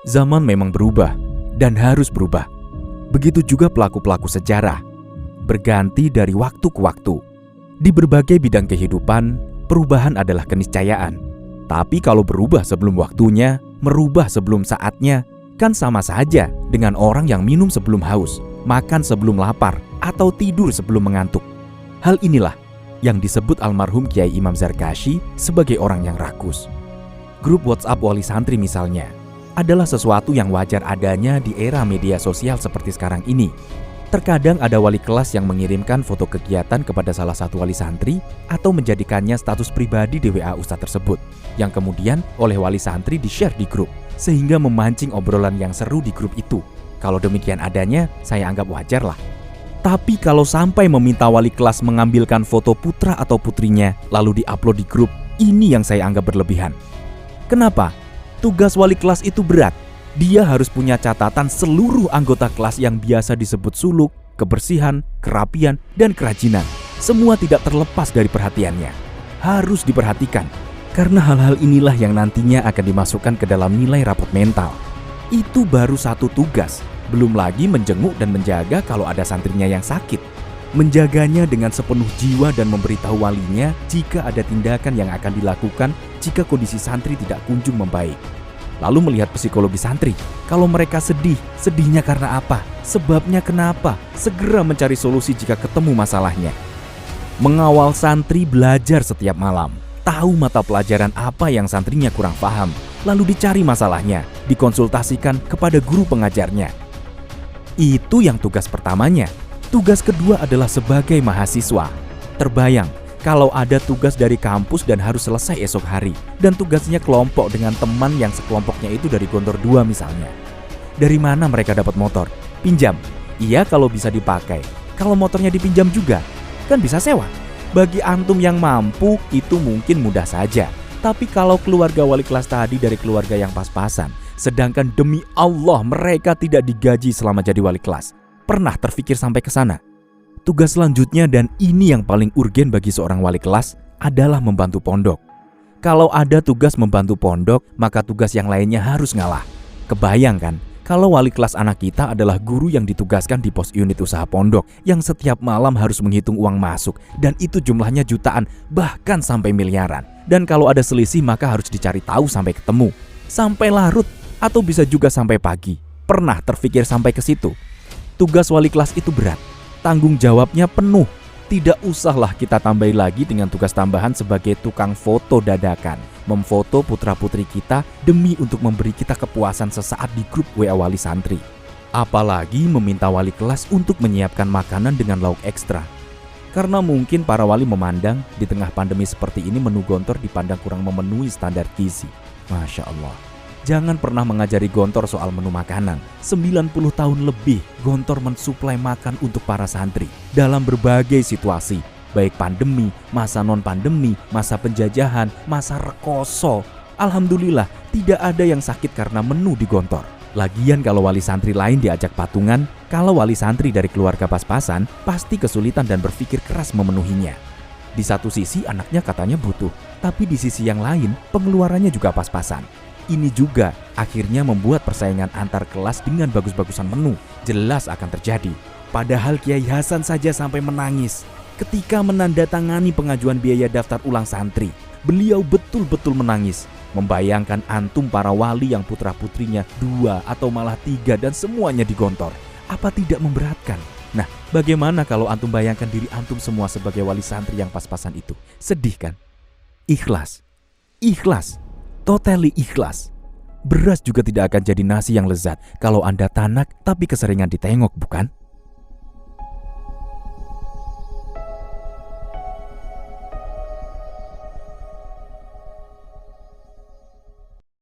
Zaman memang berubah dan harus berubah. Begitu juga pelaku-pelaku sejarah, berganti dari waktu ke waktu. Di berbagai bidang kehidupan, perubahan adalah keniscayaan. Tapi kalau berubah sebelum waktunya, merubah sebelum saatnya, kan sama saja dengan orang yang minum sebelum haus, makan sebelum lapar, atau tidur sebelum mengantuk. Hal inilah yang disebut almarhum Kiai Imam Zarkashi sebagai orang yang rakus. Grup WhatsApp wali santri misalnya, adalah sesuatu yang wajar adanya di era media sosial seperti sekarang ini. Terkadang ada wali kelas yang mengirimkan foto kegiatan kepada salah satu wali santri atau menjadikannya status pribadi di WA ustadz tersebut, yang kemudian oleh wali santri di-share di grup, sehingga memancing obrolan yang seru di grup itu. Kalau demikian adanya, saya anggap wajar lah. Tapi kalau sampai meminta wali kelas mengambilkan foto putra atau putrinya lalu di-upload di grup, ini yang saya anggap berlebihan. Kenapa? Tugas wali kelas itu berat. Dia harus punya catatan seluruh anggota kelas yang biasa disebut suluk, kebersihan, kerapian, dan kerajinan. Semua tidak terlepas dari perhatiannya. Harus diperhatikan, karena hal-hal inilah yang nantinya akan dimasukkan ke dalam nilai rapot mental. Itu baru satu tugas, belum lagi menjenguk dan menjaga kalau ada santrinya yang sakit. Menjaganya dengan sepenuh jiwa dan memberitahu walinya jika ada tindakan yang akan dilakukan jika kondisi santri tidak kunjung membaik. Lalu melihat psikologi santri. Kalau mereka sedih, sedihnya karena apa? Sebabnya kenapa? Segera mencari solusi jika ketemu masalahnya. Mengawal santri belajar setiap malam. Tahu mata pelajaran apa yang santrinya kurang paham. Lalu dicari masalahnya, dikonsultasikan kepada guru pengajarnya. Itu yang tugas pertamanya. Tugas kedua adalah sebagai mahasiswa. Terbayang kalau ada tugas dari kampus dan harus selesai esok hari, dan tugasnya kelompok dengan teman yang sekelompoknya itu dari Gontor 2 misalnya. Dari mana mereka dapat motor? Pinjam. Iya kalau bisa dipakai. Kalau motornya dipinjam juga, kan bisa sewa. Bagi antum yang mampu itu mungkin mudah saja. Tapi kalau keluarga wali kelas tadi dari keluarga yang pas-pasan, sedangkan demi Allah mereka tidak digaji selama jadi wali kelas. Pernah terfikir sampai ke sana? Tugas selanjutnya dan ini yang paling urgen bagi seorang wali kelas adalah membantu pondok. Kalau ada tugas membantu pondok, maka tugas yang lainnya harus ngalah. Kebayang kan? Kalau wali kelas anak kita adalah guru yang ditugaskan di pos unit usaha pondok yang setiap malam harus menghitung uang masuk dan itu jumlahnya jutaan bahkan sampai miliaran. Dan kalau ada selisih maka harus dicari tahu sampai ketemu, sampai larut atau bisa juga sampai pagi. Pernah terfikir sampai ke situ? Tugas wali kelas itu berat, tanggung jawabnya penuh. Tidak usahlah kita tambahi lagi dengan tugas tambahan sebagai tukang foto dadakan, memfoto putra-putri kita demi untuk memberi kita kepuasan sesaat di grup WA wali santri. Apalagi meminta wali kelas untuk menyiapkan makanan dengan lauk ekstra. Karena mungkin para wali memandang di tengah pandemi seperti ini menu Gontor dipandang kurang memenuhi standar gizi. Masya Allah. Jangan pernah mengajari Gontor soal menu makanan. 90 tahun lebih Gontor mensuplai makan untuk para santri dalam berbagai situasi, baik pandemi, masa non-pandemi, masa penjajahan, masa rekoso. Alhamdulillah tidak ada yang sakit karena menu di Gontor. Lagian kalau wali santri lain diajak patungan, kalau wali santri dari keluarga pas-pasan pasti kesulitan dan berpikir keras memenuhinya. Di satu sisi anaknya katanya butuh, tapi di sisi yang lain pengeluarannya juga pas-pasan. Ini juga akhirnya membuat persaingan antar kelas dengan bagus-bagusan menu jelas akan terjadi. Padahal Kiai Hasan saja sampai menangis ketika menandatangani pengajuan biaya daftar ulang santri. Beliau betul-betul menangis, membayangkan antum para wali yang putra-putrinya 2 atau malah 3 dan semuanya di Gontor. Apa tidak memberatkan? Nah, bagaimana kalau antum bayangkan diri antum semua sebagai wali santri yang pas-pasan itu? Sedih kan? Ikhlas. Ikhlas. Totally ikhlas. Beras juga tidak akan jadi nasi yang lezat kalau Anda tanak tapi keseringan ditengok, bukan?